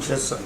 Yes, sir.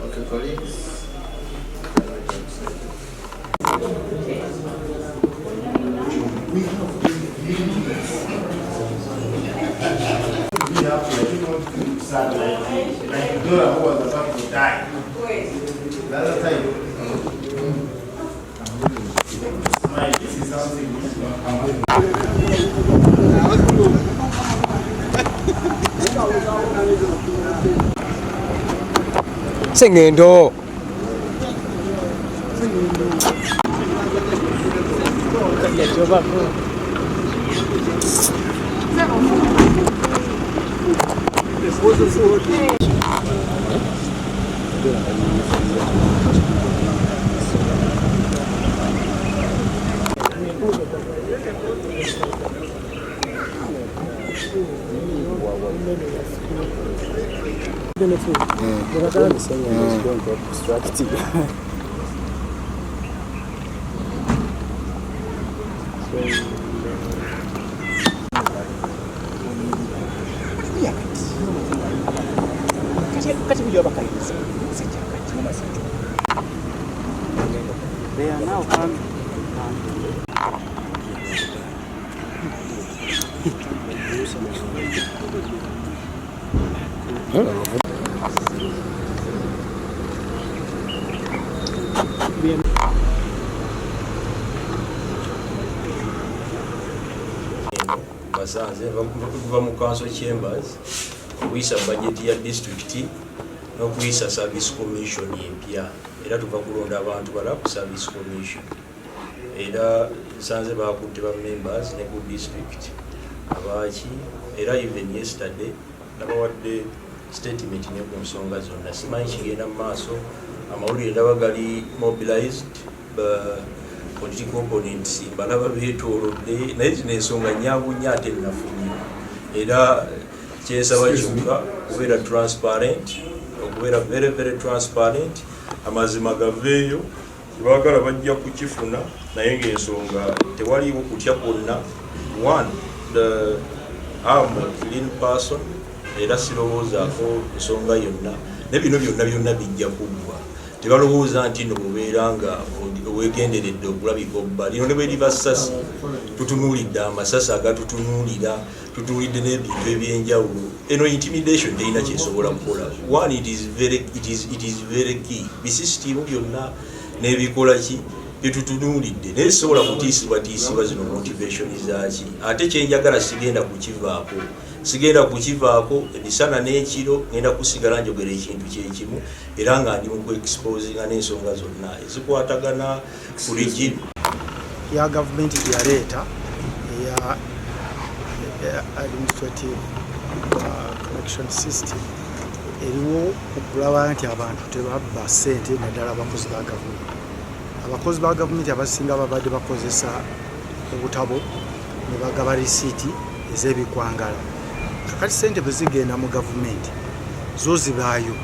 Okay, colleagues. Singendo. They are now coming. Basanze kuva mu council chambers okuyisa budget ya district n'okuyisa service commission empya era tuva kulonda abantu bala ku service commission era sanze bakutte ba members ne ku district abaki era even yesterday nabawadde statement ne ku nsonga zonna simanyi kigenda mu maaso amawulire ndaba gali mobilized ba political opponents balaba beetoolodde naye zino ensonga nyabunya ate nafunye era kyesaba kyokka okubeera transparent okubeera very transparent amazima gaveeyo tebaagala bajja kukifuna naye ng'ensonga tewaliwo kutya kwonna one the clean person era sirowoozaako ensonga yonna ne bino byonna bijja kuggwa tebalowooza nti no bubeera nga wegenderedde okulabika obba lino ne bwe liba ssasi tutunuulidde amasasi agatutunuulira tutunuulidde n'ebintu ebyenjawulo eno intimidation terina kyesobola kukola one it is very key bisisitimu byonna n'ebikola ki byetutunuulidde naye sisobola kutiisibwa zino motivation zaki ate kyenjagala sigenda kukivaako emisana n'ekiro ngenda kusigala njogera ekintu kyekimu era nga ndi mu kuexposinga n'ensonga zonna ezikwatagana ku regime ya gavumenti gyeyaleeta eya administrative collection system eriwo okulaba nti abantu tebabba ssente naddala abakozi ba gavumenti. Abakozi ba gavumenti abasinga babadde bakozesa obutabo ne bagaba risiiti ez'ebikwangala. Kakati ssente bwe zigenda mu gavumenti zo zibaayo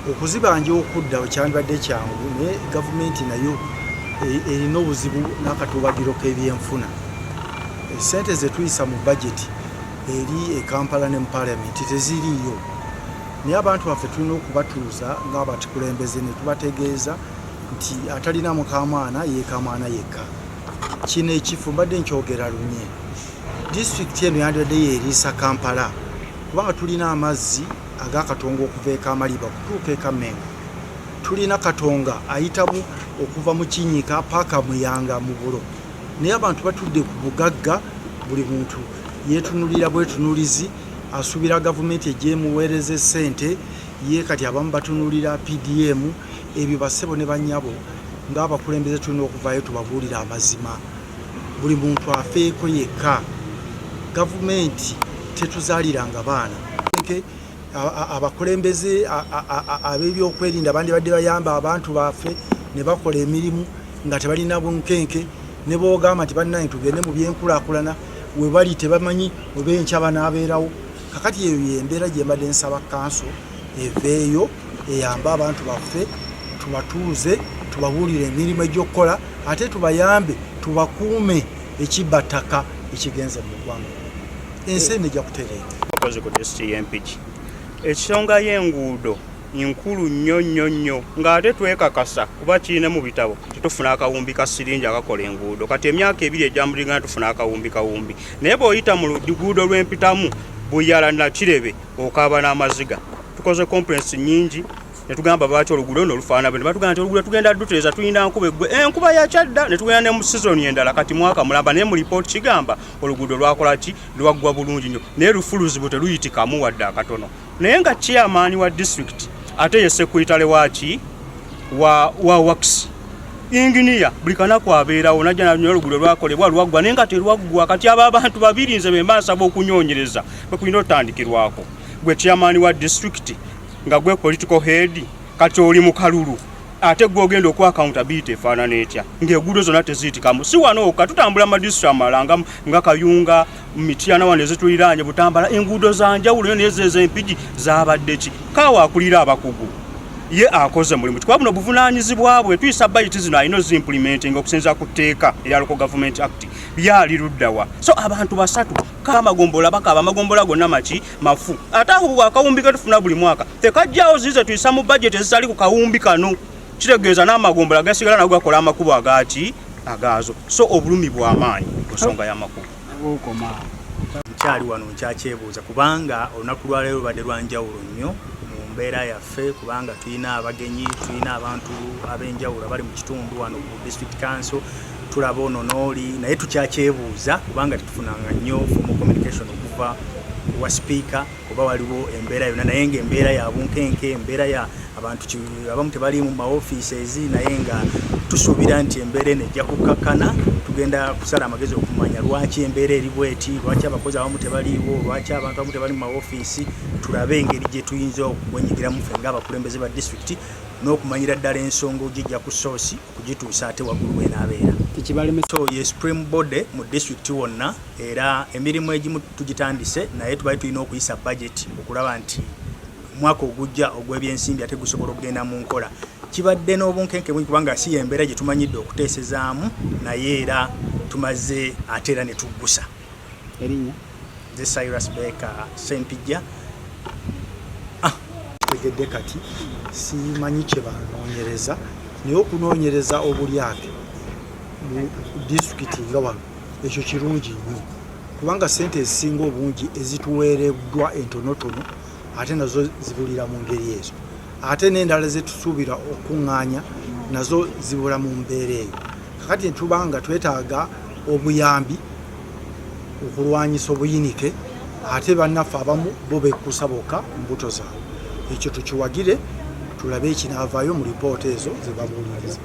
okuzibanja okudda kyandibadde kyangu naye gavumenti nayo erina obuzibu n'akatubagiro k'ebyenfuna. Ssente ze tuyisa mu budget eri e Kampala ne mu Parliament teziriiyo. Naye abantu baffe tulina okubatuuza ng'abakulembeze ne tubategeeza nti atalina mukamwana yeekamwana yekka. Kino ekifo mbadde nkyogera lunye. Disitulikiti eno yandadde yeeriisa Kampala kubanga tulina amazzi ag'akatonga okuva e Kamaliba okutuuka e Kamengo. Tulina katonga ayitamu okuva mu Kinyika paaka Muyanga mu Bulo. Naye abantu batudde ku bugagga, buli muntu yeetunulira bwetunulizi, asuubira gavumenti egyemuweereza ssente, ye kati abamu batunulira PDM. Ebyo bassebo ne bannyabo ng'abakulembeze tulina okuvaayo tubabuulira amazima. Buli muntu afeeko yekka. Gavumenti tetuzaaliranga baana. Abakulembeze ab'ebyokwerinda bandi badde bayamba abantu baffe ne bakola emirimu nga tebalina bunkenke, ne boogamba nti bannange tugende mu byenkulaakulana we bali tebamanyi oba enkya banaabeerawo. Kakati eyo y'embeera gye mbadde nsaba kanso eveeyo eyambe abantu baffe, tubatuuze, tubabuulire emirimu egy'okukola, ate tubayambe tubakuume ekibbattaka ekigenze mu ggwanga. Ensi eno ejja kutereera. Ekisonga y'enguudo nkulu nnyo ng'ate twekakasa kuba kirina mu bitabo tetufuna akawumbi ka siringi akakola enguudo. Kati emyaka 2 ejjambulingana tufuna akawumbi. Naye bw'oyita mu luguudo lw'empitamu Buyala na Kirebe okaaba n'amaziga. Tukoze conference nnyingi ne tugamba lwaki oluguudo luno lufaanana bwe. Batugamba nti oluguudo tugenda dutereeza tulina nkuba eggwe. Enkuba ya kyadda ne tugenda ne mu sizoni endala kati mwaka mulamba naye mu report kigamba oluguudo lwakola ki lwaggwa bulungi nnyo. Naye lufuluzibu teruyitikamu wadde akatono. Naye nga chairman wa district ate ye sekuritale waki wa works engineer buli kanaku abeerawo najja nanyola oluguudo lwakolebwa lwaggwa naye nga terwaggwa. Kati abo abantu babiri nze be mbasaba okunyonyereza bwe kulina otandikirwako. Gwe chairman wa district nga gwe political head kati oli mu kalulu ate gwogenda okwa accountability efaanana etya ng'enguudo zonna teziyitikamu. Si wano katutambula mu district amalanga nga Kayunga, Mityana wane zituliraanye Butambala, enguudo za njawulo n'ezo ez'empigi zaabadde ki. Kaawa akulira abakugu ye akoze mulimu kwa buno buvunaanyizibwa bwe tuyisa budget zino alina zimplementing okusinza ku tteeka erya Local Government Act byali luddawa. So abantu basatu kamagombola bakaba amagombola gonna maki mafu ate ako akawumbi katufuna buli mwaka tekajjawo zize tuyisa mu budget ezitali ku kawumbi kano kitegeeza n'amagombola gasigala nago gakola amakubo agaazo. So obulumi bw'amaanyi kusonga y'amakubo nkyali wano nkyakyebuuza kubanga olunaku lwaleero lubadde lwanjawulo nnyo mu mbeera yaffe kubanga tulina abagenyi, tulina abantu ab'enjawulo abali mu kitundu wano ku district council, tulaba ono n'oli, naye tukyakyebuuza kubanga tetufunanga nnyo formal communication okuva wa speaker kuba waliwo embeera yonna, naye ng'embeera ya bunkenke, embeera ya abantu abamu tebali mu maoffices, naye nga tusuubira nti embeera eno ejja kukakkana. Tugenda kusala amagezi okumanya lwaki embeera eri bweti, lwaki abakozi abamu tebaliiwo, lwaki abantu abamu tebali mu maoffice. Tulabe engeri gye tuyinza okwenyigiramu ffe ng'abakulembeze ba district n'okumanyira ddala ensonga ogijja ku source okugituusa ate waggulu bw'enaabeera. So ye supreme body mu district wonna, era emirimu egimu tugitandise naye tubali tulina okuyisa budget okulaba nti mwaka ogujja ogw'ebyensimbi ate gusobola okugenda mu nkola. Kibadde n'obunkenke bungi kubanga si embeera gye tumanyidde okuteesezaamu, naye era tumaze ate era ne tuggusa. Erinnya nze Cyrus Baker Sempijja. Tegedde kati simanyi kye banoonyereza, naye okunoonyereza obulyake mu disitulikiti nga wano ekyo kirungi nnyo kubanga ssente ezisinga obungi ezituweereddwa entonotono ate nazo zibulira mu ngeri ezo, ate n'endala zetusuubira okuŋŋaanya nazo zibula mu mbeera eyo. Kakati netubanga twetaaga obuyambi okulwanyisa obuyinike, ate bannaffe abamu bo bekkusa bokka mbuto zaabwe. Ekyo tukiwagire tulabe ekinaavaayo mu lipoota ezo ze babuuliriza.